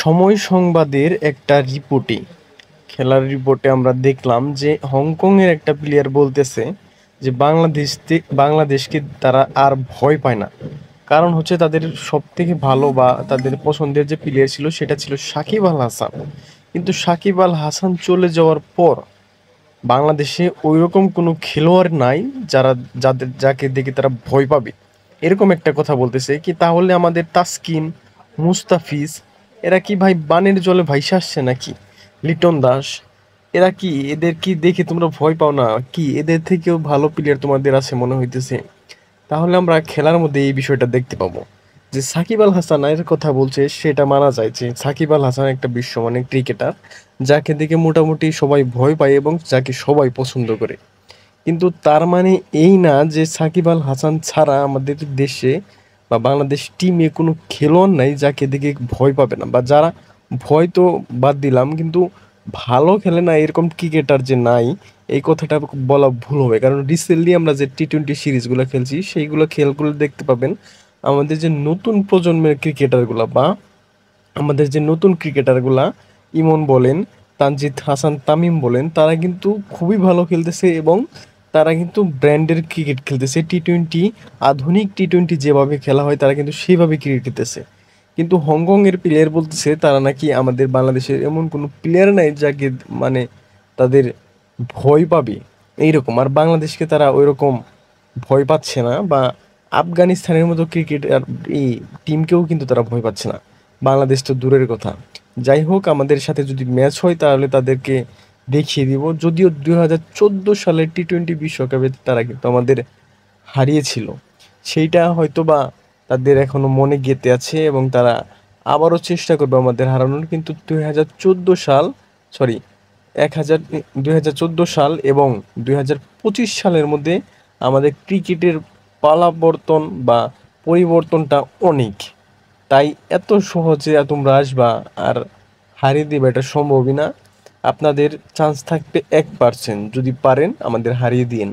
সময় সংবাদের একটা খেলার রিপোর্টে আমরা দেখলাম যে হংকংয়ের একটা প্লেয়ার বলতেছে যে বাংলাদেশকে তারা আর ভয় পায় না। কারণ হচ্ছে তাদের সবথেকে ভালো বা তাদের পছন্দের যে প্লেয়ার ছিল সেটা ছিল সাকিব আল হাসান। কিন্তু সাকিব আল হাসান চলে যাওয়ার পর বাংলাদেশে ওইরকম কোনো খেলোয়াড় নাই যাকে দেখে তারা ভয় পাবে। এরকম একটা কথা বলতেছে কি, তাহলে আমাদের তাসকিন, মুস্তাফিজ এরা কি ভাই বানের জলে ভাইসা আসছে নাকি? লিটন দাস এরা কি, এদের কি দেখে তোমরা ভয় পাও না কি? এদের থেকেও ভালো প্লেয়ার তোমাদের আছে মনে হইতেছে। তাহলে আমরা খেলার মধ্যে এই বিষয়টা দেখতে পাবো যে সাকিব আল হাসানের কথা বলছে, সেটা মানা যায় যে সাকিব আল হাসান একটা বিশ্বমানের ক্রিকেটার, যাকে দেখে মোটামুটি সবাই ভয় পায় এবং যাকে সবাই পছন্দ করে। কিন্তু তার মানে এই না যে সাকিব আল হাসান ছাড়া আমাদের দেশে বা বাংলাদেশ টিমে কোনো খেলোয়াড় নাই যাকে দেখে ভয় পাবে না, বা যারা ভয় তো বাদ দিলাম, কিন্তু ভালো খেলে না এরকম ক্রিকেটার যে নাই, এই কথাটা বলা ভুল হবে। কারণ রিসেন্টলি আমরা যে টি-20 সিরিজগুলো খেলছি সেইগুলো খেলগুলো দেখতে পাবেন আমাদের যে নতুন প্রজন্মের ক্রিকেটারগুলা বা আমাদের যে নতুন ক্রিকেটারগুলা, ইমন বলেন, তানজিদ হাসান তামিম বলেন, তারা কিন্তু খুবই ভালো খেলতেছে এবং তারা কিন্তু ব্র্যান্ডের ক্রিকেট খেলতেছে। টি-20, আধুনিক টি-20 যেভাবে খেলা হয় তারা কিন্তু সেইভাবে ক্রিকেট খেলতেছে। কিন্তু হংকংয়ের প্লেয়ার বলতেছে তারা নাকি আমাদের বাংলাদেশের এমন কোনো প্লেয়ার নাই যাকে মানে তাদের ভয় পাবে এইরকম। আর বাংলাদেশকে তারা ওইরকম ভয় পাচ্ছে না, বা আফগানিস্তানের মতো ক্রিকেট আর এই টিমকেও কিন্তু তারা ভয় পাচ্ছে না। বাংলাদেশ তো দূরের কথা। যাই হোক, আমাদের সাথে যদি ম্যাচ হয় তাহলে তাদেরকে দেখিয়ে দিব। যদিও 2014 সালের টি-20 বিশ্বকাপে তারা কিন্তু আমাদের হারিয়েছিল, সেইটা হয়তো বা তাদের এখনো মনে গেঁথে আছে এবং তারা আবারও চেষ্টা করবে আমাদের হারানোর। কিন্তু 2014 সাল, সরি, 2014 সাল এবং 2025 সালের মধ্যে আমাদের ক্রিকেটের পালাবর্তন বা পরিবর্তনটা অনেক। তাই এত সহজে তোমরা আসবা আর হারিয়ে দিবা এটা সম্ভবই না। আপনাদের চান্স থাকবে 1%, যদি পারেন আমাদের হারিয়ে দিন।